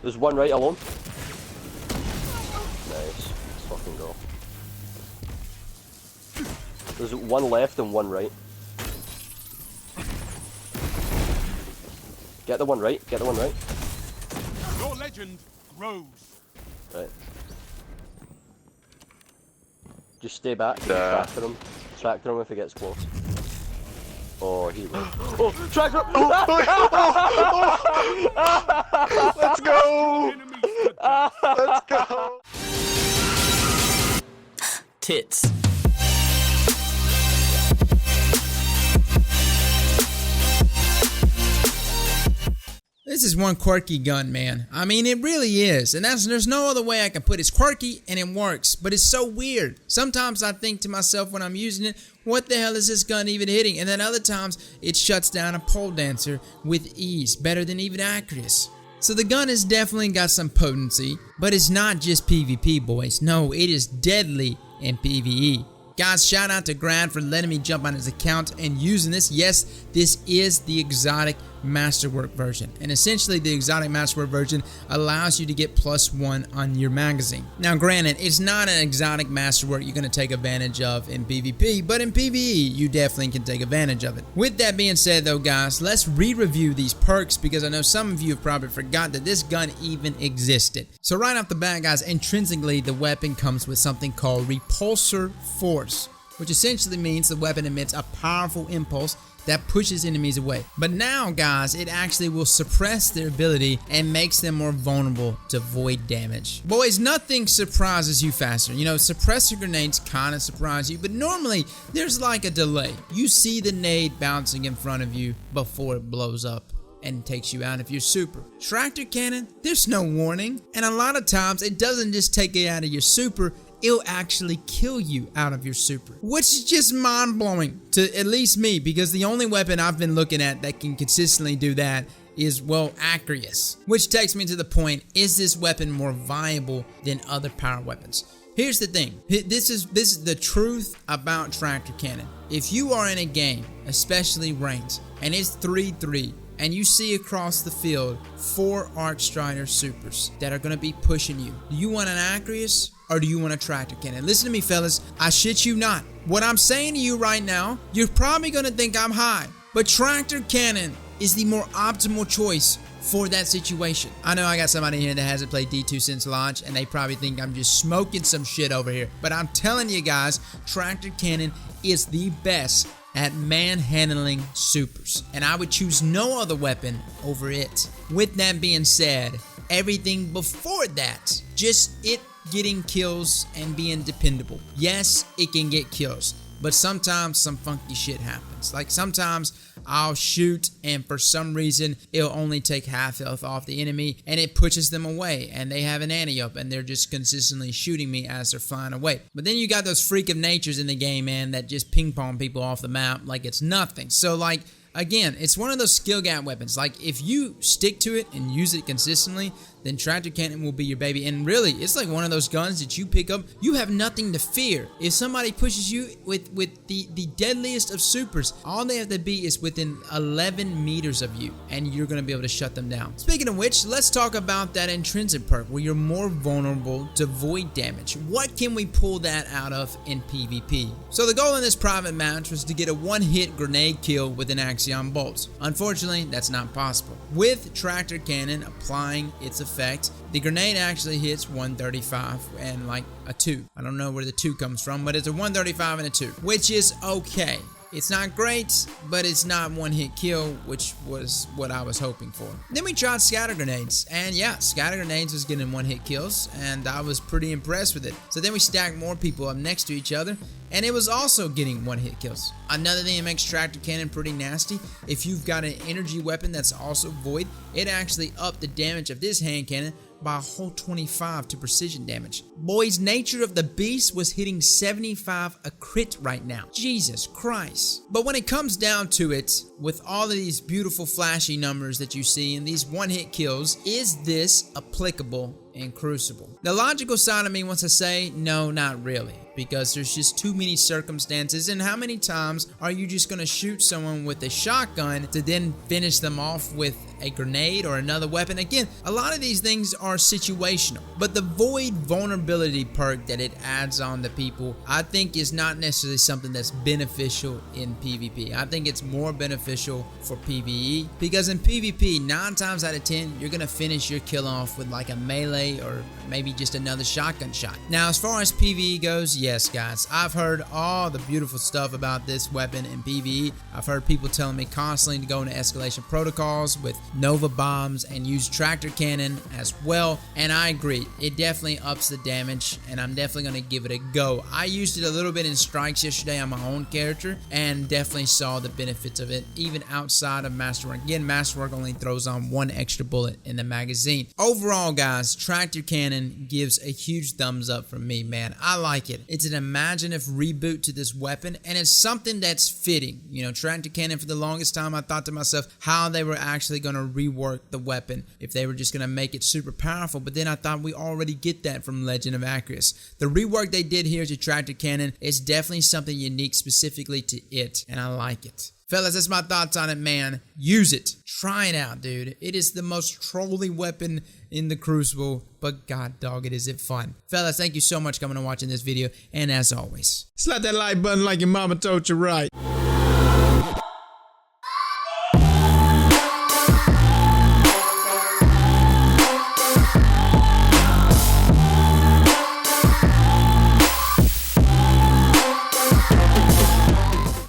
There's one right alone. Nice. Let's fucking go. There's one left and one right. Get the one right. Get the one right. Your legend grows. Right. Just stay back. Tractor him. Tractor him if he gets close. Oh, he will. Oh, tractor! Let's go! Let's go! Tits. This is one quirky gun, man. I mean, it really is. And there's no other way I can put it. It's quirky and it works, but it's so weird. Sometimes I think to myself when I'm using it, what the hell is this gun even hitting? And then other times, it shuts down a pole dancer with ease, better than even Aztecross. So the gun has definitely got some potency, but it's not just PvP, boys. No, it is deadly in PvE. Guys, shout out to Grad for letting me jump on his account and using this. Yes, this is the exotic masterwork version, and essentially the exotic masterwork version allows you to get +1 on your magazine. Now granted, it's not an exotic masterwork you're going to take advantage of in PvP, but in PvE you definitely can take advantage of it. With that being said though, guys, let's re-review these perks because I know some of you have probably forgot that this gun even existed. So right off the bat, guys, intrinsically the weapon comes with something called Repulsor Force, which essentially means the weapon emits a powerful impulse that pushes enemies away. But now, guys, it actually will suppress their ability and makes them more vulnerable to void damage. Boys, nothing surprises you faster. You know, suppressor grenades kind of surprise you, but normally there's like a delay. You see the nade bouncing in front of you before it blows up and takes you out if you're super. Tractor cannon, there's no warning, and a lot of times it doesn't just take you out of your super, it'll actually kill you out of your super, which is just mind-blowing to at least me, because the only weapon I've been looking at that can consistently do that is, well, Aztecross. Which takes me to the point, is this weapon more viable than other power weapons? Here's the thing, this is the truth about tractor cannon. If you are in a game, especially ranked, and it's 3-3, and you see across the field 4 Archstrider supers that are going to be pushing you, do you want an Aztecross or do you want a tractor cannon? Listen to me, fellas, I shit you not. What I'm saying to you right now, you're probably going to think I'm high, but tractor cannon is the more optimal choice for that situation. I know I got somebody here that hasn't played D2 since launch, and they probably think I'm just smoking some shit over here, but I'm telling you guys, tractor cannon is the best at manhandling supers, and I would choose no other weapon over it. With that being said, everything before that, just it getting kills and being dependable. Yes, it can get kills, but sometimes some funky shit happens. Like sometimes I'll shoot and for some reason it'll only take half health off the enemy and it pushes them away and they have an anti-up and they're just consistently shooting me as they're flying away. But then you got those freak of natures in the game, man, that just ping pong people off the map like it's nothing. So like, again, it's one of those skill gap weapons. Like if you stick to it and use it consistently, then tractor cannon will be your baby. And really, it's like one of those guns that you pick up, you have nothing to fear. If somebody pushes you with the deadliest of supers, all they have to be is within 11 meters of you, and you're going to be able to shut them down. Speaking of which, let's talk about that intrinsic perk where you're more vulnerable to void damage. What can we pull that out of in PvP? So the goal in this private match was to get a one-hit grenade kill with an Axion bolt. Unfortunately, that's not possible. With tractor cannon applying its effect, the grenade actually hits 135 and like a 2. I don't know where the 2 comes from, but it's a 135 and a 2, which is okay. It's not great, but it's not one-hit kill, which was what I was hoping for. Then we tried scatter grenades, and yeah, scatter grenades was getting one-hit kills, and I was pretty impressed with it. So then we stacked more people up next to each other, and it was also getting one-hit kills. Another thing that makes tractor cannon pretty nasty, if you've got an energy weapon that's also void, it actually upped the damage of this hand cannon by a whole 25 to precision damage. Boys, Nature of the Beast was hitting 75 a crit right now. Jesus Christ. But when it comes down to it, with all of these beautiful flashy numbers that you see and these one-hit kills, is this applicable in Crucible. The logical side of me wants to say, no, not really, because there's just too many circumstances, and how many times are you just gonna shoot someone with a shotgun to then finish them off with a grenade or another weapon? Again, a lot of these things are situational, but the void vulnerability perk that it adds on to people, I think is not necessarily something that's beneficial in PvP. I think it's more beneficial for PvE, because in PvP, 9 times out of 10, you're gonna finish your kill off with like a melee or maybe just another shotgun shot. Now, as far as PvE goes, yes guys, I've heard all the beautiful stuff about this weapon in PvE. I've heard people telling me constantly to go into escalation protocols with Nova bombs and use tractor cannon as well, and I agree, it definitely ups the damage, and I'm definitely going to give it a go. I used it a little bit in strikes yesterday on my own character and definitely saw the benefits of it even outside of Masterwork. Again, Masterwork only throws on 1 extra bullet in the magazine. Overall guys, tractor cannon gives a huge thumbs up from me, man. I like it. It's an imaginative reboot to this weapon, and it's something that's fitting. You know, tractor cannon, for the longest time I thought to myself how they were actually going to rework the weapon, if they were just going to make it super powerful, but then I thought we already get that from Legend of Acris. The rework they did here to tractor cannon is definitely something unique specifically to it, and I like it. Fellas, that's my thoughts on it, man. Use it. Try it out, dude. It is the most trolly weapon in the Crucible, but god dog it, is it fun. Fellas, thank you so much for coming and watching this video, and as always, Slap that like button like your mama told you right.